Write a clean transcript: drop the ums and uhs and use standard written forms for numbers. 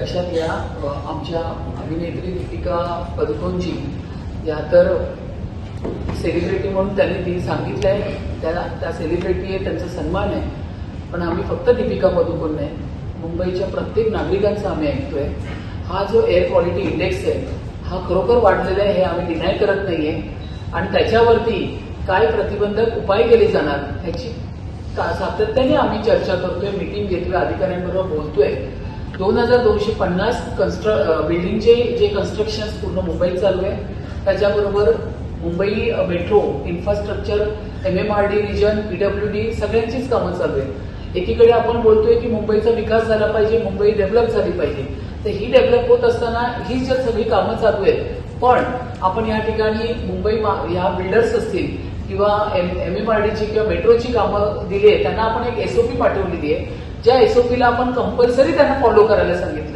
लक्षात घ्या, आमच्या अभिनेत्री दीपिका पदुकोणजी या तर सेलिब्रिटी म्हणून त्यांनी ती सांगितलंय, त्या सेलिब्रिटी आहे, त्यांचा सन्मान आहे. पण आम्ही फक्त दीपिका पदुकोण नाही, मुंबईच्या प्रत्येक नागरिकांचा आम्ही ऐकतोय. हा जो एअर क्वालिटी इंडेक्स आहे हा खरोखर वाढलेला आहे, हे आम्ही डिनाय करत नाहीये. आणि त्याच्यावरती काय प्रतिबंधक उपाय केले जाणार ह्याची सातत्याने आम्ही चर्चा करतोय, मीटिंग घेतोय, अधिकाऱ्यांबरोबर बोलतोय. 2250 बिल्डिंगचे जे कन्स्ट्रक्शन पूर्ण मुंबईत चालू आहे, त्याच्याबरोबर Mumbai metro infrastructure, MMRD region, PWD सगळ्यांचीच कामं चालू आहे. एकीकडे आपण बोलतोय की मुंबईचा विकास झाला पाहिजे, मुंबई डेव्हलप झाली पाहिजे. तर ही डेव्हलप होत असताना ही जर सगळी कामं चालू आहेत, पण आपण या ठिकाणी मुंबई या बिल्डर्स असतील किंवा MMRDची किंवा मेट्रोची कामं दिली आहे, त्यांना आपण एक SOP पाठवलेली आहे, ज्या SOPला आपण कंपल्सरी त्यांना फॉलो करायला सांगितलं.